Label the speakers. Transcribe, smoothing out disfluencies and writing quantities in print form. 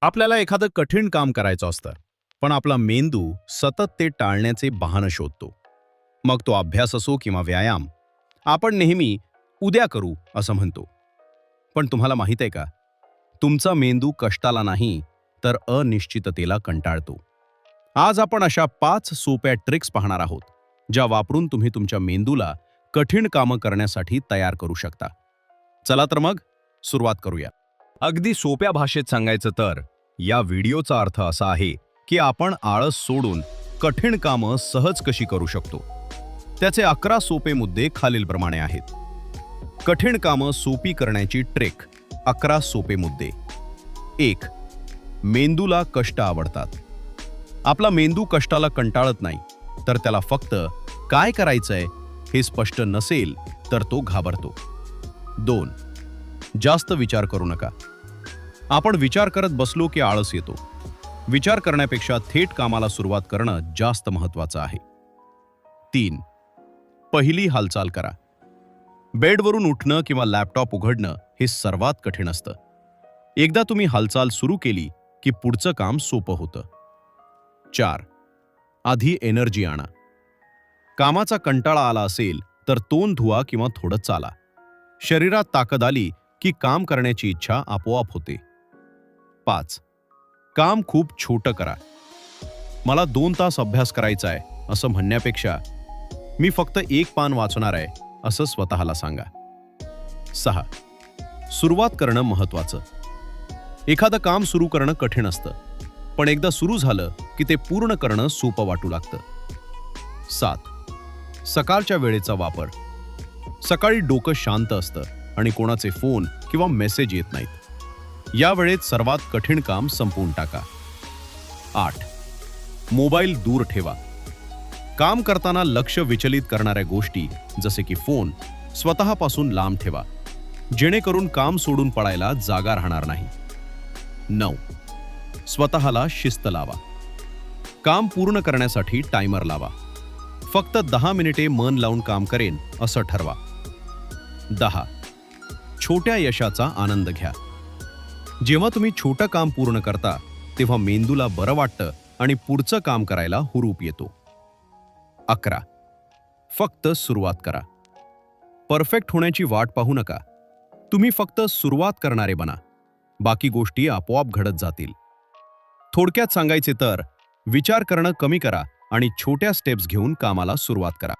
Speaker 1: आपल्याला एखादं कठीण काम करायचं असतं, पण आपला मेंदू सतत ते टाळण्याचे बहाणं शोधतो. मग तो अभ्यास असो किंवा व्यायाम, आपण नेहमी उद्या करू असं म्हणतो. पण तुम्हाला माहित आहे का, तुमचा मेंदू कष्टाला नाही तर अनिश्चिततेला कंटाळतो. आज आपण अशा 5 सोप्या ट्रिक्स पाहणार आहोत, ज्या वापरून तुम्ही तुमच्या मेंदूला कठीण कामं करण्यासाठी तयार करू शकता. चला तर मग सुरुवात करूया. अगदी सोप्या भाषेत सांगायचं तर या व्हिडिओचा अर्थ असा आहे की आपण आळस सोडून कठीण कामं सहज कशी करू शकतो. त्याचे 11 सोपे मुद्दे खालीलप्रमाणे आहेत. कठीण कामं सोपी करण्याची ट्रिक. 11 सोपे मुद्दे. 1. मेंदूला कष्ट आवडतात. आपला मेंदू कष्टाला कंटाळत नाही, तर त्याला फक्त काय करायचंय हे स्पष्ट नसेल तर तो घाबरतो. 2. जास्त विचार करू नका. आपण विचार करत बसलो की आळस येतो. विचार करण्यापेक्षा थेट कामाला सुरुवात करणं जास्त महत्त्वाचं आहे. 3. पहिली हालचाल करा. बेडवरून उठणं किंवा लॅपटॉप उघडणं हे सर्वात कठीण असतं. एकदा तुम्ही हालचाल सुरू केली की पुढचं काम सोपं होतं. 4. आधी एनर्जी आणा. कामाचा कंटाळा आला असेल तर तोंड धुवा किंवा थोडं चाला. शरीरात ताकद आली की काम करण्याची इच्छा आपोआप होते. 5. काम खूप छोटं करा. मला 2 तास अभ्यास करायचा आहे असं म्हणण्यापेक्षा मी फक्त 1 पान वाचणार आहे असं स्वतःला सांगा. 6. सुरुवात करणं महत्त्वाचं. एखादं काम सुरू करणं कठीण असतं, पण एकदा सुरू झालं की ते पूर्ण करणं सोपं वाटू लागतं. 7. सकाळच्या वेळेचा वापर. सकाळी डोकं शांत असतं आणि कोणाचे फोन किंवा मेसेज येत नाहीत. या वेळेत सर्वात कठीण काम संपवून टाका. 8. मोबाईल दूर ठेवा. काम करताना लक्ष विचलित करणाऱ्या गोष्टी जसे की फोन स्वतःपासून लांब ठेवा, जेणेकरून काम सोडून पळायला जागा राहणार नाही. 9. स्वतःला शिस्त लावा. काम पूर्ण करण्यासाठी टायमर लावा. फक्त 10 मिनिटे मन लावून काम करेन असं ठरवा. 10. छोट्या यशाचा आनंद घ्या. जेव्हा तुम्ही छोटं काम पूर्ण करता तेव्हा मेंदूला बरं वाटतं आणि पुढचं काम करायला हुरूप येतो. 11. फक्त सुरुवात करा. परफेक्ट होण्याची वाट पाहू नका. तुम्ही फक्त सुरुवात करणारे बना. बाकी गोष्टी आपोआप घडत जातील. थोडक्यात सांगायचे तर विचार करणं कमी करा आणि छोट्या स्टेप्स घेऊन कामाला सुरुवात करा.